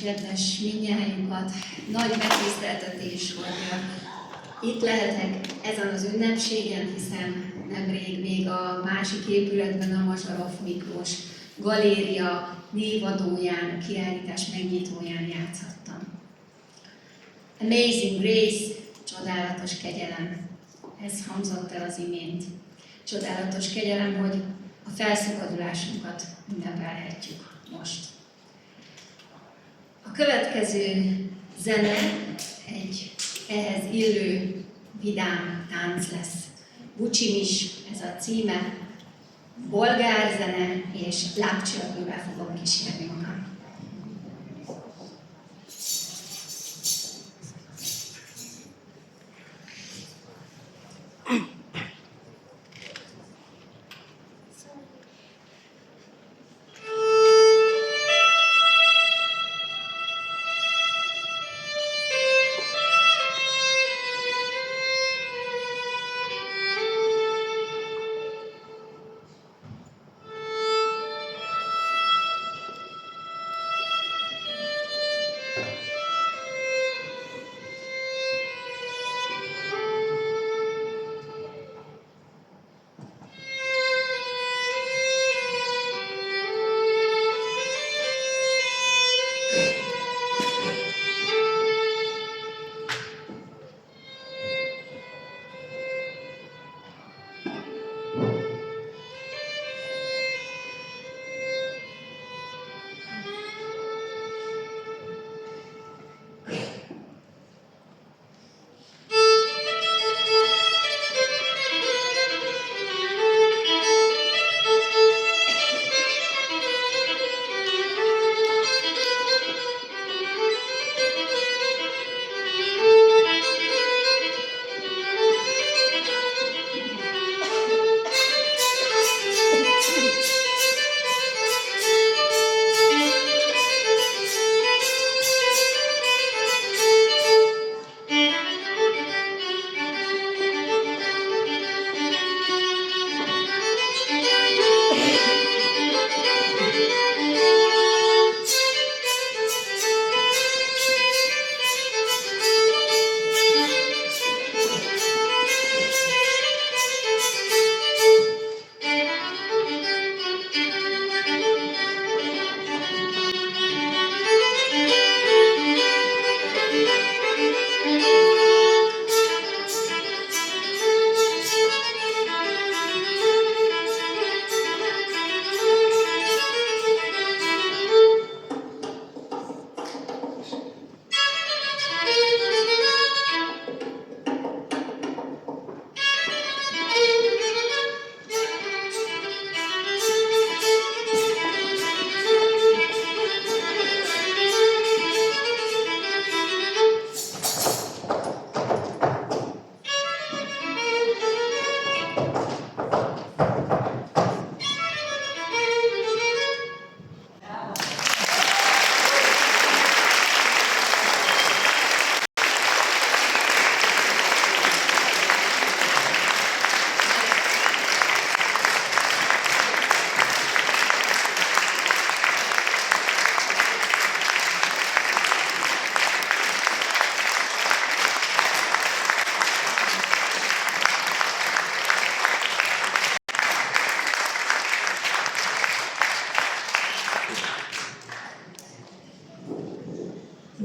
kedves mindnyájukat. Nagy megtiszteltetés, hogy itt lehetek ezen az ünnepségen, hiszen nemrég még a másik épületben a Mazsarof Miklós Galéria névadóján, a kiállítás megnyitóján játszhattam. Amazing Grace, csodálatos kegyelem. Ez hangzott el az imént. Csodálatos kegyelem, hogy a felszabadulásunkat ünnepelhetjük most. A következő zene egy ehhez illő vidám tánc lesz. Bucsimis, ez a címe, bolgár zene és lábcsörgővel fogom kísérni magam.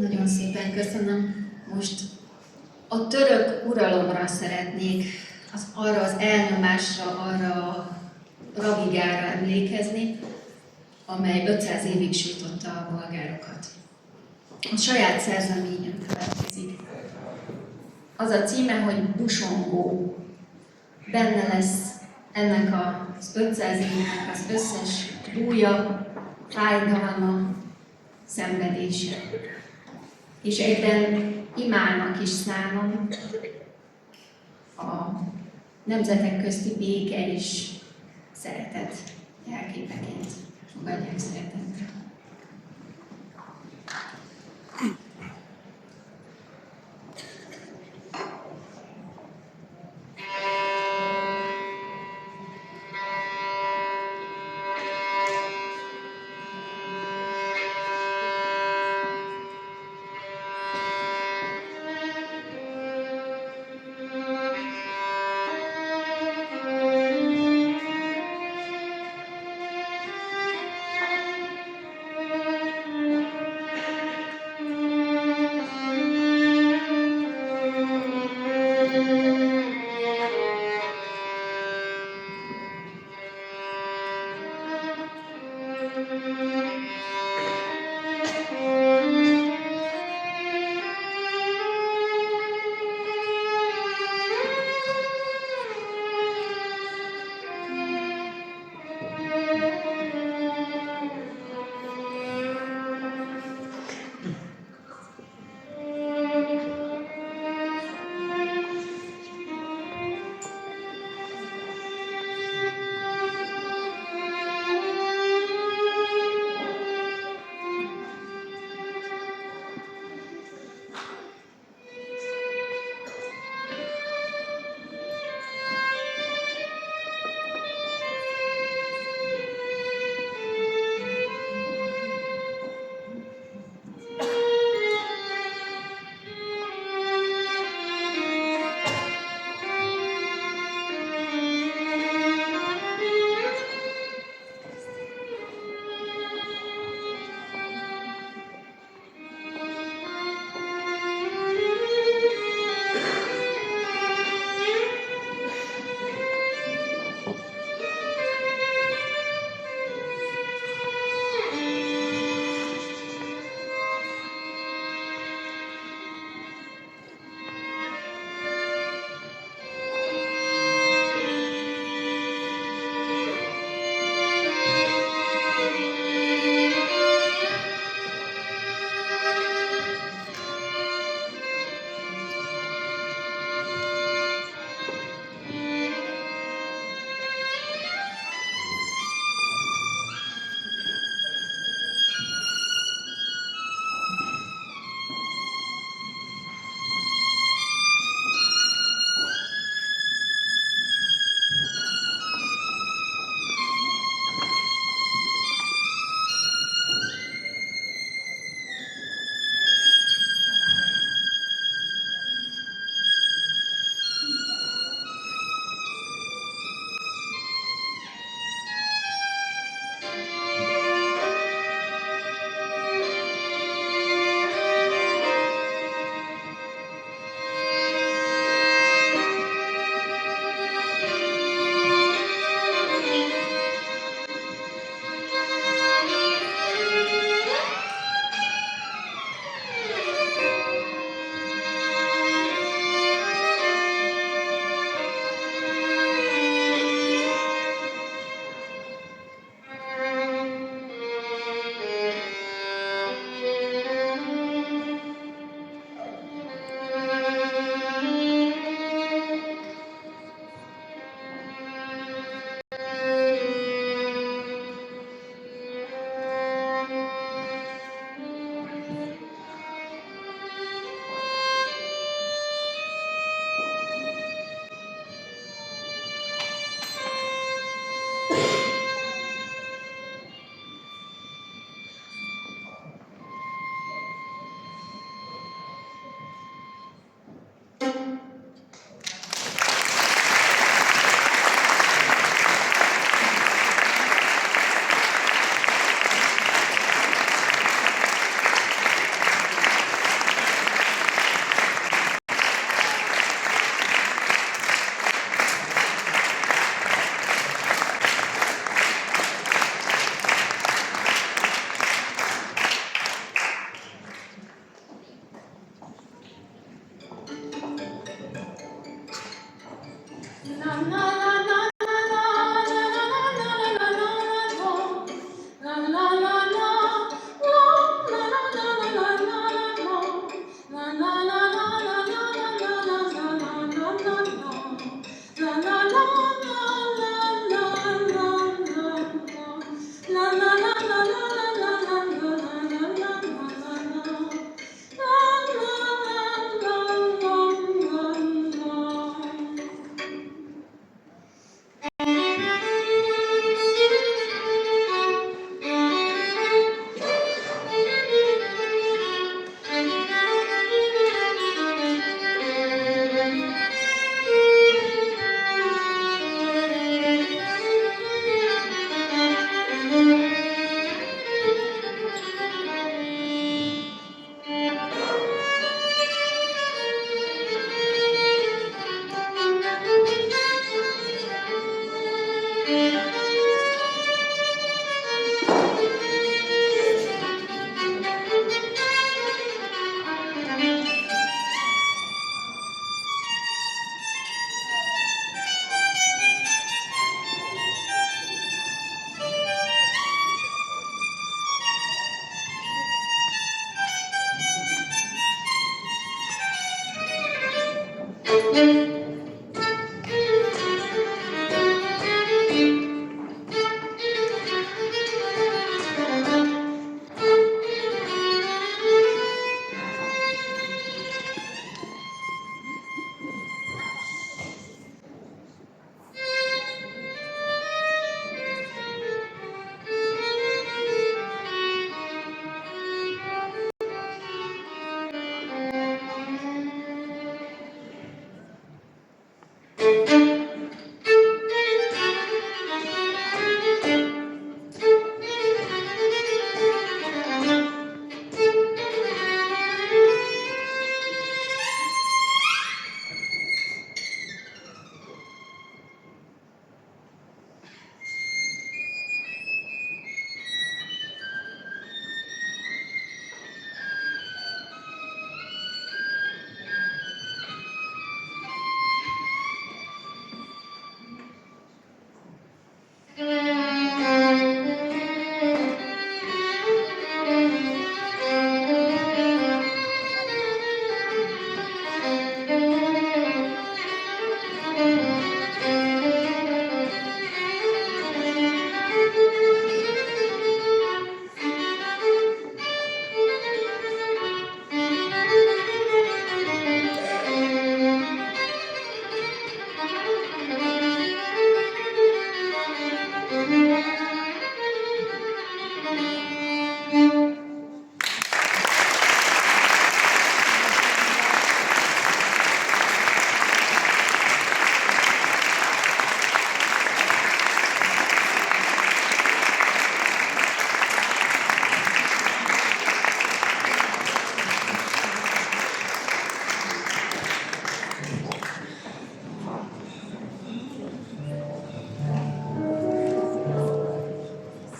Nagyon szépen köszönöm. Most a török uralomra szeretnék, arra az elnyomásra, arra a rabigára emlékezni, amely 500 évig sújtotta a bolgárokat. A saját szerzeményem következik. Az a címe, hogy Busongó. Benne lesz ennek az 500 évnek az összes búja, fájdalma, szenvedése. És egyben imának is szánom a nemzetek közti béke és szeretet jelképeként. Fogadják szeretettel.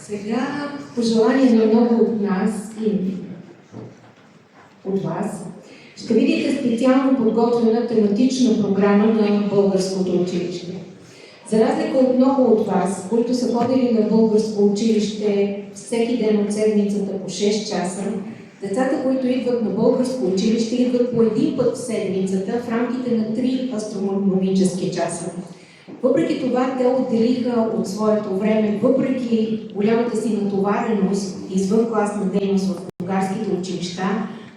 Сега, пожелание на много от нас и от вас, ще видите специално подготвена тематична програма на Българското училище. За разлика от много от вас, които са ходили на българско училище всеки ден от седмицата по 6 часа, децата, които идват на българско училище, идват по един път в седмицата в рамките на 3 астрономически часа. Въпреки това, те отделиха от своето време, въпреки голямата си натовареност извън класна дейност в унгарските училища,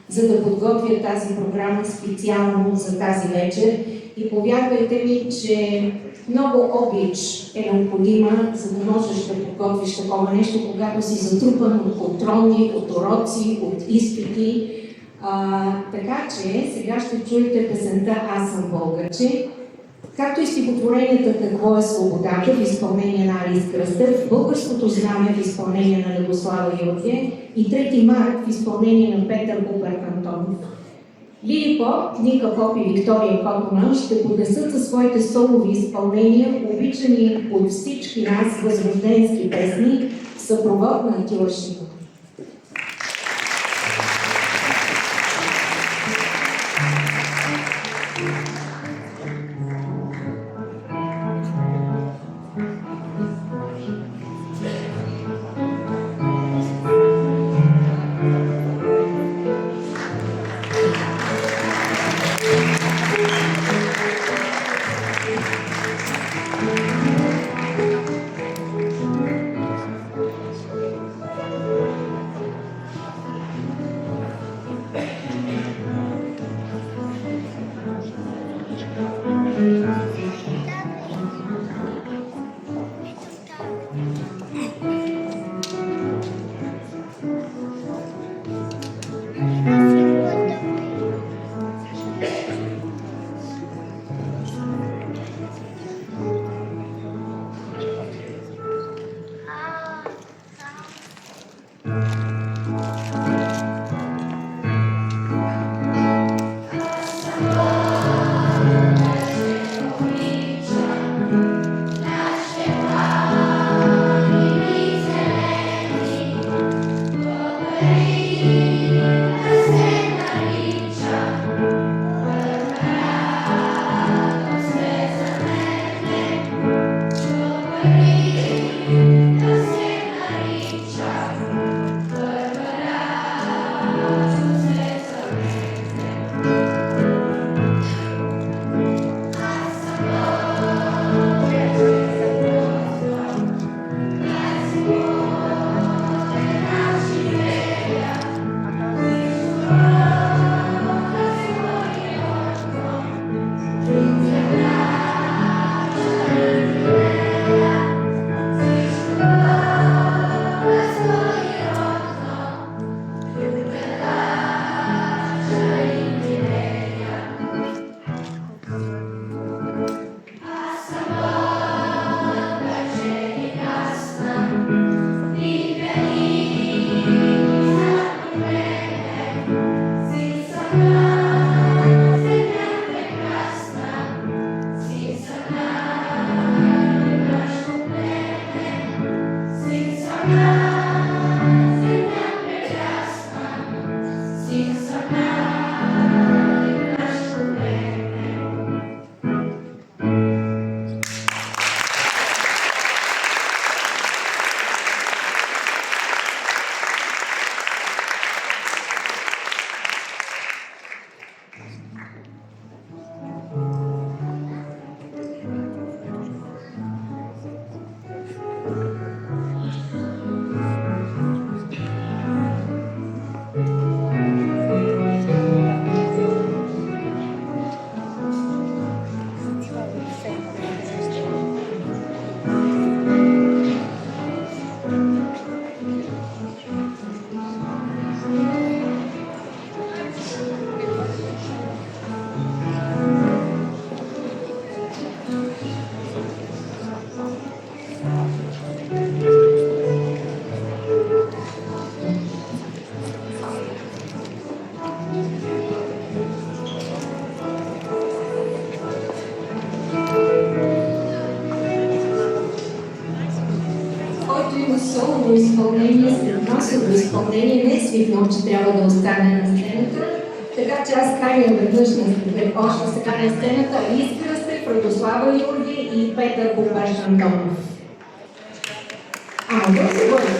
за да подготвят тази програма специално за тази вечер. И повярвайте ми, че много обич е необходима, за да можеш да подготвиш такова нещо, когато си затрупан от контролни, от уроци, от изпити. Така че сега ще чуете песента "Аз съм българче", както и стихотворенията "Какво е свободата" в изпълнение на Алис Кръстев, "Българското знаме" в изпълнение на Любослава Юрге и "Трети март" в изпълнение на Петър Купер-Антонов. Лили Поп, Ника Поп и Виктория Котона ще поднесат със своите солови изпълнения обичани от всички нас възрожденски песни в съпровод на Атила Шимов. Солово изпълнение, масово изпълнение не е свикнал, че трябва да остане на сцената, така че аз каня веднъж още сега на сцената Искра Стев, Радослава Юрги и Петър Попаш Антонов. Да се бъде.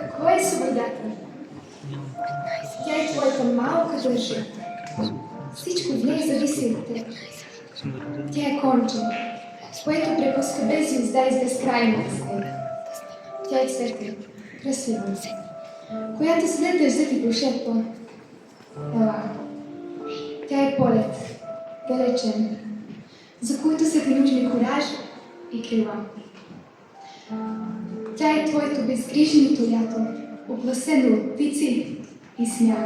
Какво е свободата? Тя е твоята малка държа. Всичко в нея зависи от теб. Тя е конче, което препуска без звезда и с безкрайната степ. Тя е цвете, красива, която след дъжда ти прошепва. Ела. Тя е полет, далечен, за които са ти нужни кораж и крила. Тя е твоето безгрижното лято, огласено от птици и смях.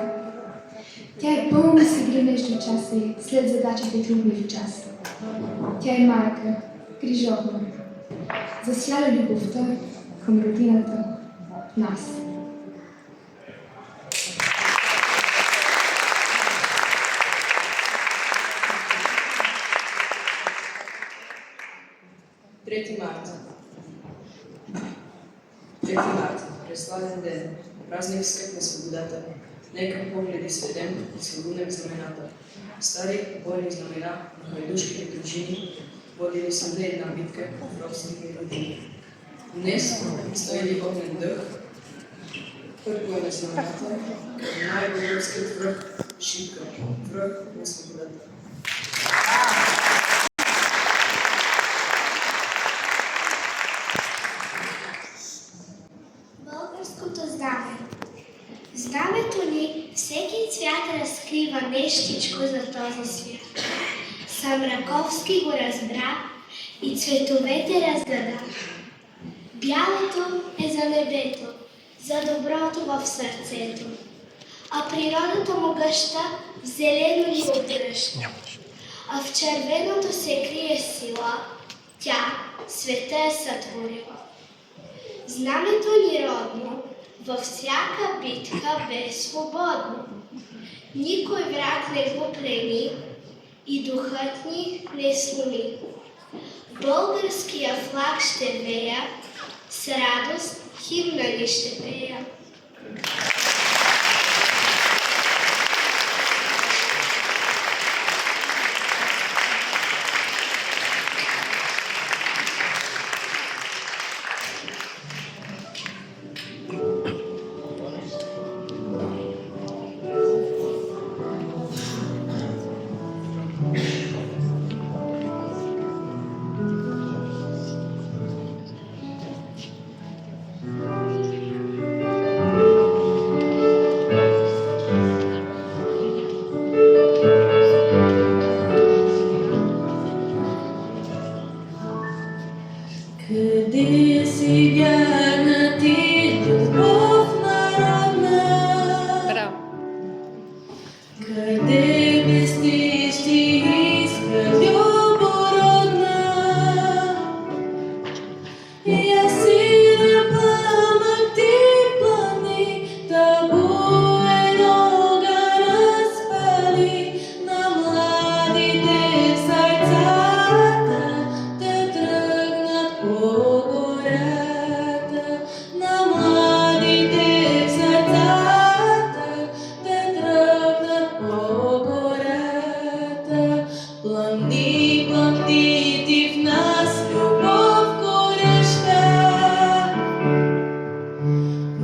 Тя е пълна с игри между часа и след задачите трудни в час. Тя е майка, грижовна, засяла любовта към родината, нас. Трети март, пресладен ден, празник скъп на свободата. Нека погледи сведем и се лунем знамената. Стари бойни знамена на хайдушките дружини водили са не една битка в родствените родини. Днес стои огнен дъх, първо е на знамената, най-българският връх шипка, връх на свободата. Българското знаме. Знамето ни всеки цвят разкрива нещичко за този свят. Сам Раковски го разбра и цветовете разгада. Бялото е за небето, за доброто в сърцето, а природата му гъща в зелено ни обръща. А в червеното се крие сила, тя света е сътворила. Знамето ни родно във всяка битка бе свободно. Никой враг не го плени и духът ни не сломи. Българския флаг ще вея, с радост химна ни ще пея. Къде си вярна ти, любов народна? Браво! Къде блестиш ти, искра любородна? Я силен пламък ти плани, табу едога разпали на младите сърцата, да тръгнат по гората, на младите сърцата, да тръгнат по гората. Пламни, пламни ти в нас, любов гореща,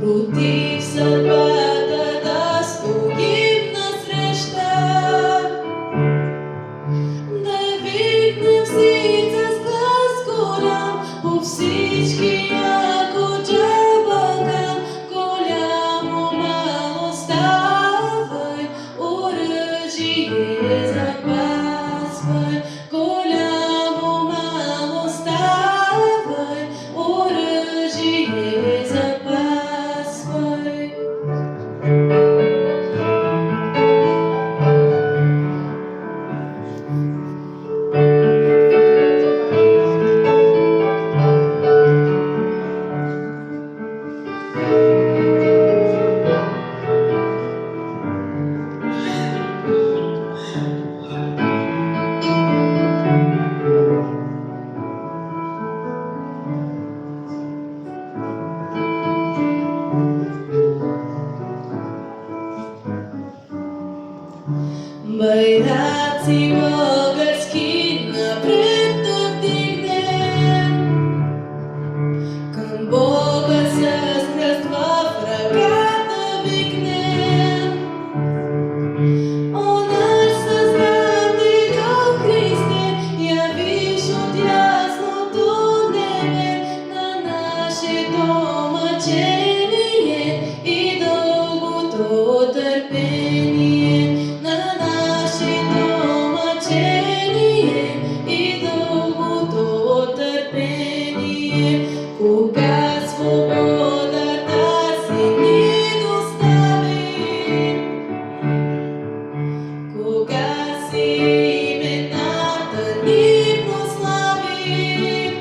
против съдбата да стоим насреща. Да викнем сица с глас голям, по всички яко джабагам. Голямо мало ставай, оръжие запасвай. Голямо мало ставай, оръжие запасвай. Байраци български напред да вдигнем, към Бога с кръст в ръка да викнем. О, наш Създателю Христе, явиш от ясното небе на нашето мъчение и дългото търпение. На нашето мъчение и дългото търпение. Кога свободата си ни достави, кога си имената ни прослави,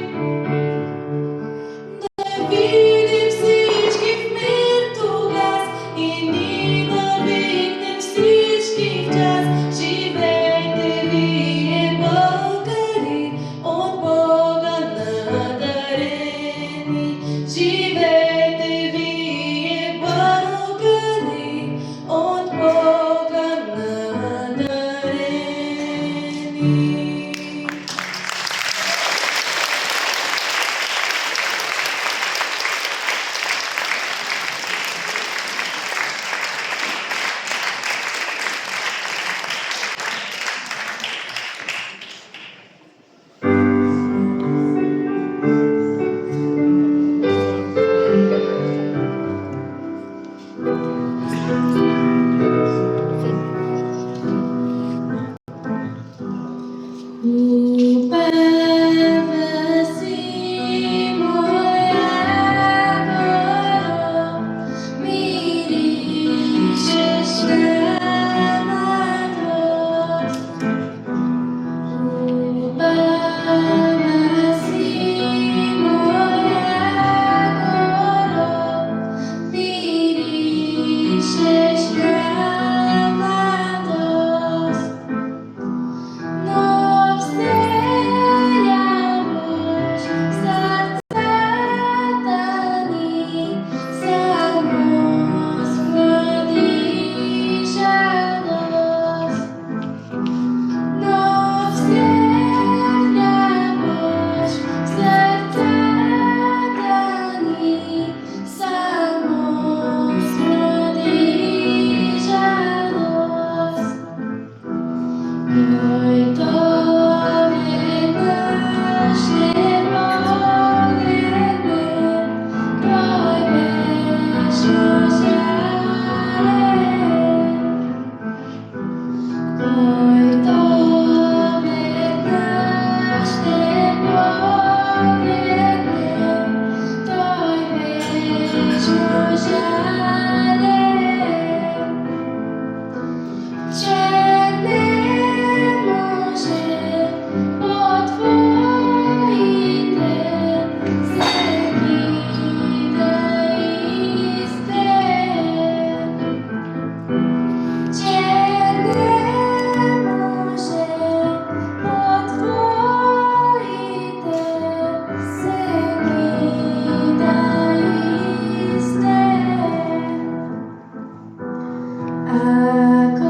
да видим всички в мир тогас и ни навикнем Ако